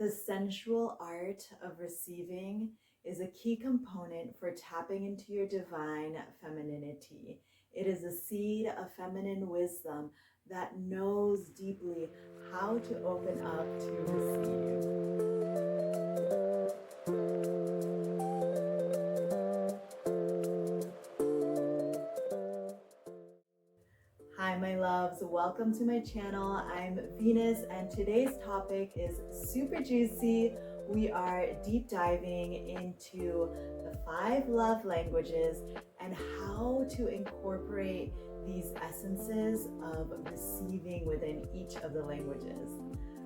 The sensual art of receiving is a key component for tapping into your divine femininity. It is a seed of feminine wisdom that knows deeply how to open up to receive. Hi, my loves. Welcome to my channel. I'm Venus, and today's topic is super juicy. We are deep diving into the 5 love languages and how to incorporate these essences of receiving within each of the languages.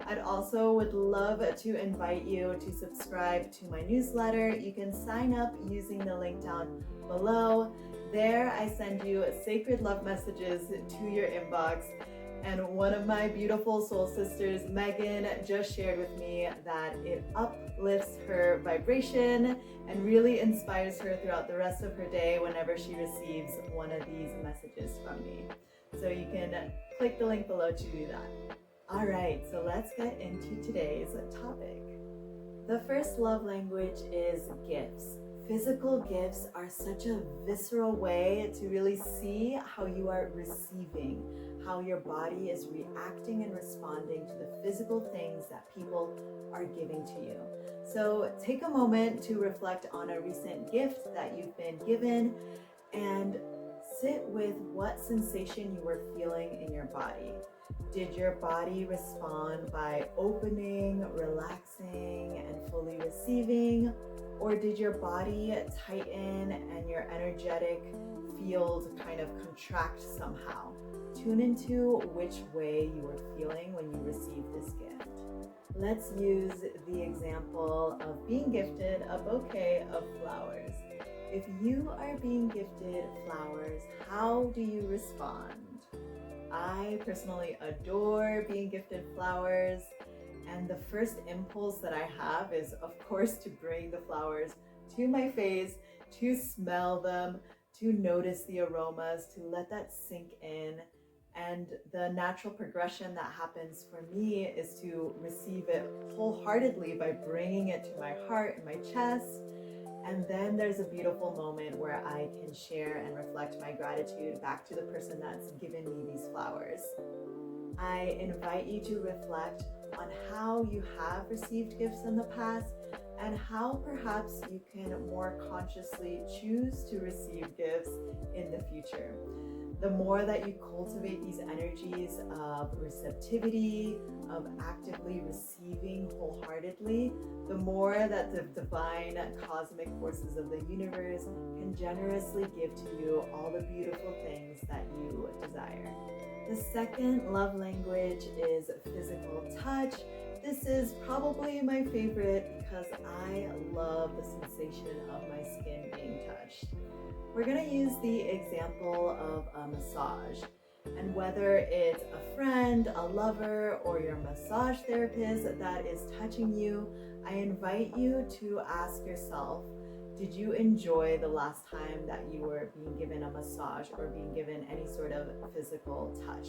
I'd also would love to invite you to subscribe to my newsletter. You can sign up using the link down below. There, I send you sacred love messages to your inbox. And one of my beautiful soul sisters, Megan, just shared with me that it uplifts her vibration and really inspires her throughout the rest of her day whenever she receives one of these messages from me. So you can click the link below to do that. All right, so let's get into today's topic. The first love language is gifts. Physical gifts are such a visceral way to really see how you are receiving, how your body is reacting and responding to the physical things that people are giving to you. So take a moment to reflect on a recent gift that you've been given and sit with what sensation you were feeling in your body. Did your body respond by opening, relaxing, and fully receiving? Or did your body tighten and your energetic field kind of contract somehow? Tune into which way you were feeling when you received this gift. Let's use the example of being gifted a bouquet of flowers. If you are being gifted flowers, how do you respond? I personally adore being gifted flowers, and the first impulse that I have is, of course, to bring the flowers to my face, to smell them, to notice the aromas, to let that sink in. And the natural progression that happens for me is to receive it wholeheartedly by bringing it to my heart and my chest. And then there's a beautiful moment where I can share and reflect my gratitude back to the person that's given me these flowers. I invite you to reflect on how you have received gifts in the past and how perhaps you can more consciously choose to receive gifts in the future. The more that you cultivate these energies of receptivity, of actively receiving wholeheartedly, the more that the divine cosmic forces of the universe can generously give to you all the beautiful things that you desire. The second love language is physical touch. This is probably my favorite because I love the sensation of my skin being touched. We're going to use the example of a massage. And whether it's a friend, a lover, or your massage therapist that is touching you, I invite you to ask yourself, did you enjoy the last time that you were being given a massage or being given any sort of physical touch?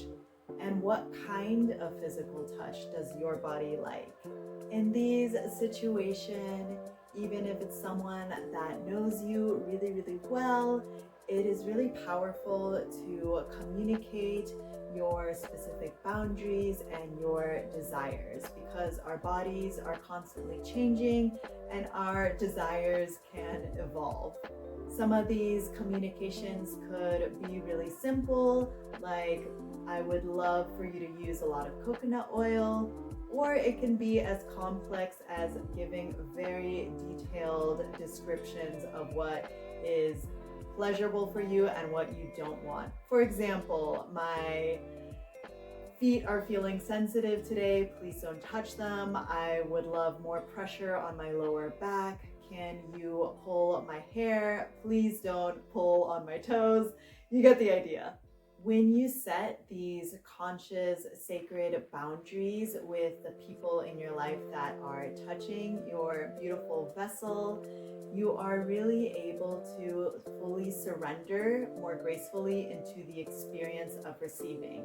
And what kind of physical touch does your body like? In these situations, even if it's someone that knows you really, really well, it is really powerful to communicate your specific boundaries and your desires because our bodies are constantly changing and our desires can evolve. Some of these communications could be really simple, like I would love for you to use a lot of coconut oil, or it can be as complex as giving very detailed descriptions of what is pleasurable for you and what you don't want. For example, my feet are feeling sensitive today. Please don't touch them. I would love more pressure on my lower back. Can you pull my hair? Please don't pull on my toes. You get the idea. When you set these conscious, sacred boundaries with the people in your life that are touching your beautiful vessel, you are really able to fully surrender more gracefully into the experience of receiving.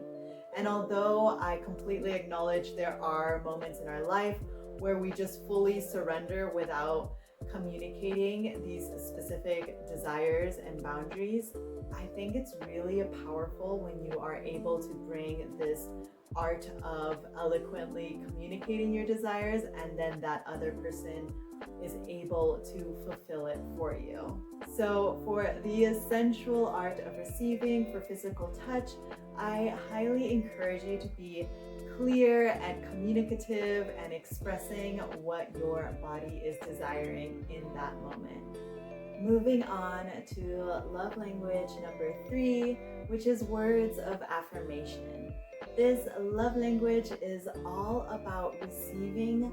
And although I completely acknowledge there are moments in our life where we just fully surrender without communicating these specific desires and boundaries. I think it's really powerful when you are able to bring this art of eloquently communicating your desires, and then that other person is able to fulfill it for you. So for the sensual art of receiving, for physical touch, I highly encourage you to be clear and communicative and expressing what your body is desiring in that moment. Moving on to love language number 3, which is words of affirmation. This love language is all about receiving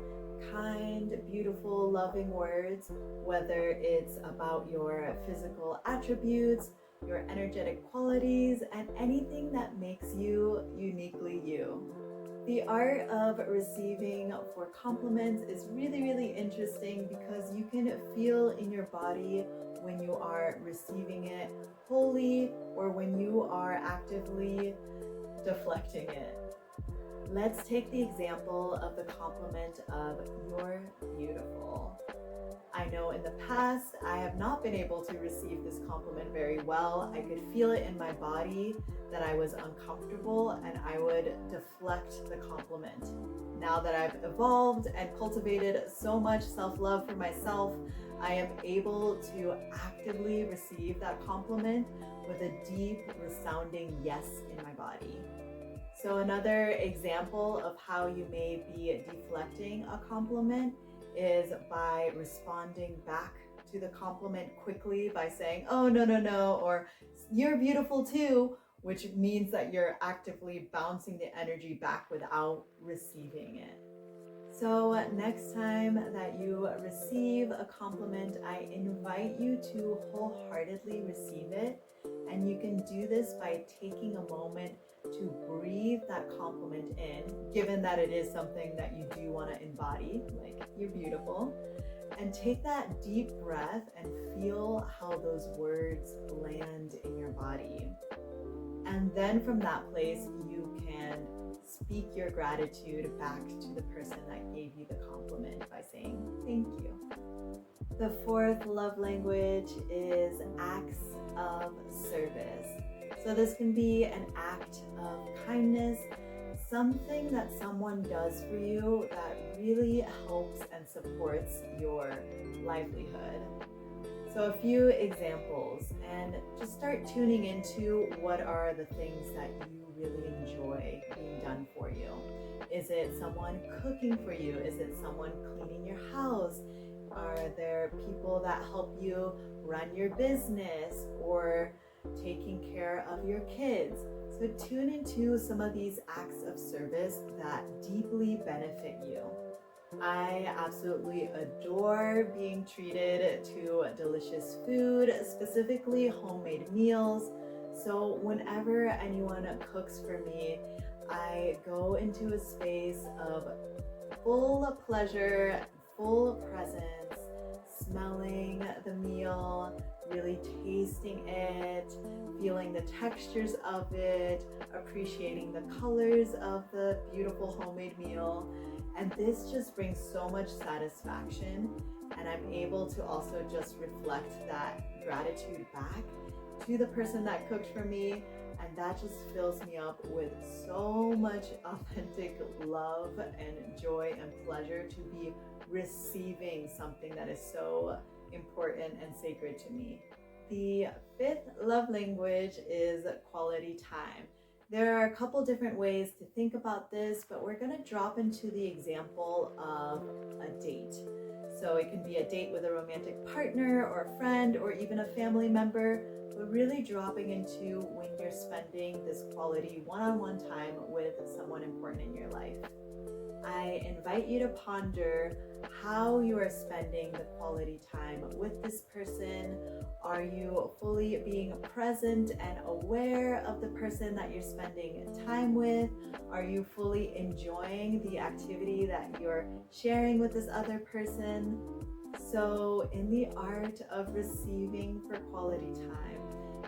kind, beautiful, loving words, whether it's about your physical attributes, your energetic qualities, and anything that makes you uniquely you. The art of receiving for compliments is really, really interesting because you can feel in your body when you are receiving it wholly or when you are actively deflecting it. Let's take the example of the compliment of "you're beautiful." I know in the past I have not been able to receive this compliment very well. I could feel it in my body that I was uncomfortable and I would deflect the compliment. Now that I've evolved and cultivated so much self-love for myself, I am able to actively receive that compliment with a deep, resounding yes in my body. So another example of how you may be deflecting a compliment is by responding back to the compliment quickly by saying, "Oh, no, no, no," or "You're beautiful too," which means that you're actively bouncing the energy back without receiving it. So next time that you receive a compliment, I invite you to wholeheartedly receive it. And you can do this by taking a moment to breathe that compliment in, given that it is something that you do want to embody, like "you're beautiful." And take that deep breath and feel how those words land in your body. And then from that place, you can speak your gratitude back to the person that gave you the compliment by saying "thank you." The fourth love language is acts of service. So this can be an act of kindness, something that someone does for you that really helps and supports your livelihood. So a few examples, and just start tuning into what are the things that you really enjoy being done for you. Is it someone cooking for you? Is it someone cleaning your house? Are there people that help you run your business or taking care of your kids? So tune into some of these acts of service that deeply benefit you. I absolutely adore being treated to delicious food, specifically homemade meals. So whenever anyone cooks for me, I go into a space of full pleasure, full presence, smelling the meal, really tasting it, feeling the textures of it, appreciating the colors of the beautiful homemade meal. And this just brings so much satisfaction, and I'm able to also just reflect that gratitude back to the person that cooked for me, and that just fills me up with so much authentic love and joy and pleasure to be receiving something that is so important and sacred to me. The fifth love language is quality time. There are a couple different ways to think about this, but we're going to drop into the example of a date. So it can be a date with a romantic partner or a friend or even a family member, but really dropping into when you're spending this quality one-on-one time with someone important in your life. I invite you to ponder how you are spending the quality time with this person. Are you fully being present and aware of the person that you're spending time with? Are you fully enjoying the activity that you're sharing with this other person? So in the art of receiving for quality time,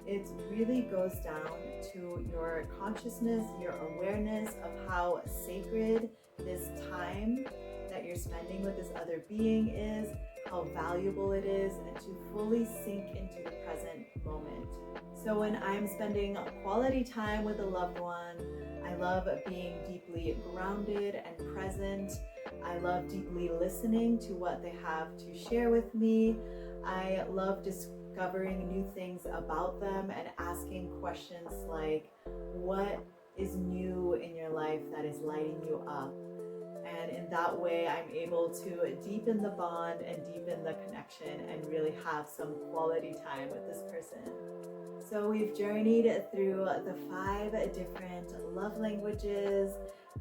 it really goes down to your consciousness, your awareness of how sacred this time that you're spending with this other being is, how valuable it is, and to fully sink into the present moment. So when I'm spending quality time with a loved one, I love being deeply grounded and present. I love deeply listening to what they have to share with me. I love discovering new things about them and asking questions like, what is new in your life that is lighting you up? And in that way, I'm able to deepen the bond and deepen the connection and really have some quality time with this person. So we've journeyed through the 5 different love languages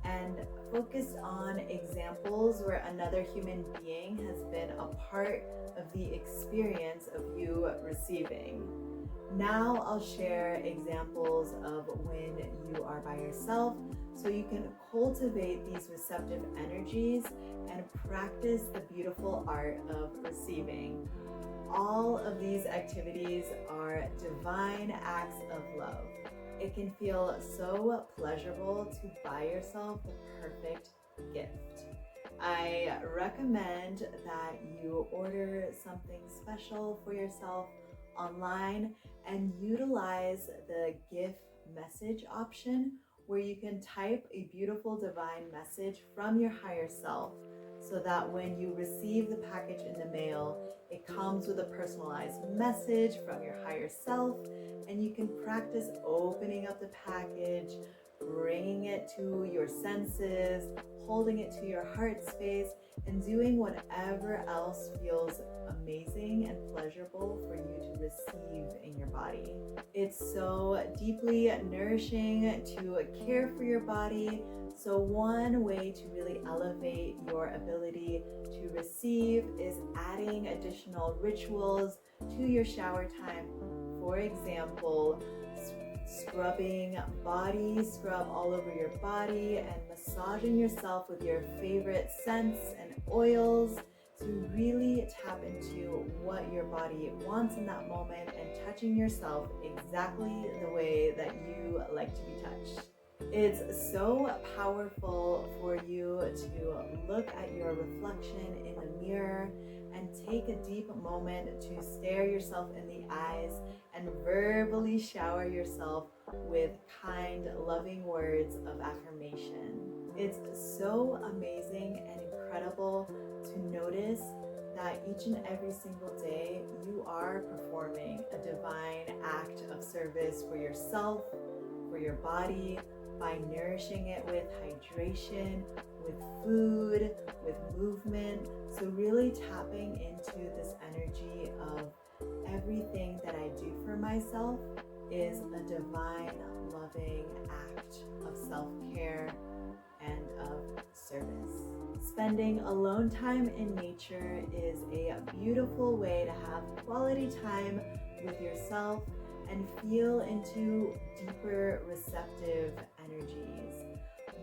and focused on examples where another human being has been a part of the experience of you receiving. Now I'll share examples of when you are by yourself so you can cultivate these receptive energies and practice the beautiful art of receiving. All of these activities are divine acts of love. It can feel so pleasurable to buy yourself the perfect gift. I recommend that you order something special for yourself online and utilize the gift message option where you can type a beautiful divine message from your higher self so that when you receive the package in the mail, it comes with a personalized message from your higher self, and you can practice opening up the package, bringing it to your senses, holding it to your heart space, and doing whatever else feels amazing and pleasurable for you to receive in your body. It's so deeply nourishing to care for your body. So one way to really elevate your ability to receive is adding additional rituals to your shower time. For example, scrubbing body scrub all over your body and massaging yourself with your favorite scents and oils to really tap into what your body wants in that moment and touching yourself exactly the way that you like to be touched. It's so powerful for you to look at your reflection in the mirror and take a deep moment to stare yourself in the eyes and verbally shower yourself with kind, loving words of affirmation. It's so amazing and incredible to notice that each and every single day you are performing a divine act of service for yourself, for your body, by nourishing it with hydration, with food, with movement. So really tapping into this energy of everything that I do for myself is a divine, loving act of self-care and of service. Spending alone time in nature is a beautiful way to have quality time with yourself and feel into deeper receptive energies.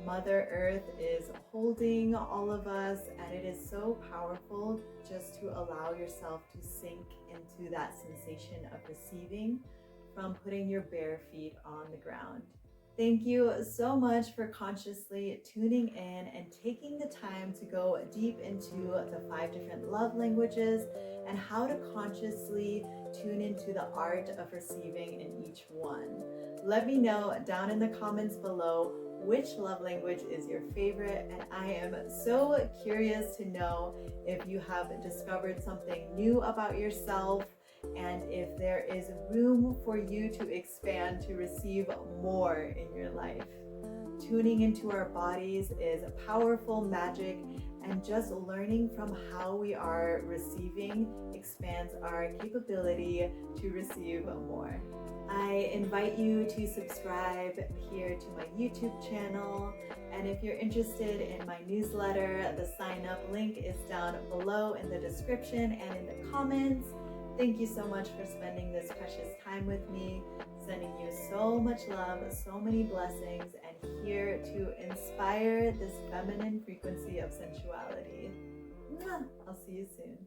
Mother Earth is holding all of us, and it is so powerful just to allow yourself to sink into that sensation of receiving from putting your bare feet on the ground. Thank you so much for consciously tuning in and taking the time to go deep into the 5 different love languages and how to consciously tune into the art of receiving in each one. Let me know down in the comments below which love language is your favorite, and I am so curious to know if you have discovered something new about yourself and if there is room for you to expand to receive more in your life. Tuning into our bodies is a powerful magic, and just learning from how we are receiving expands our capability to receive more. I invite you to subscribe here to my YouTube channel, and if you're interested in my newsletter, the sign up link is down below in the description and in the comments. Thank you so much for spending this precious time with me, sending you so much love, so many blessings, and here to inspire this feminine frequency of sensuality. I'll see you soon.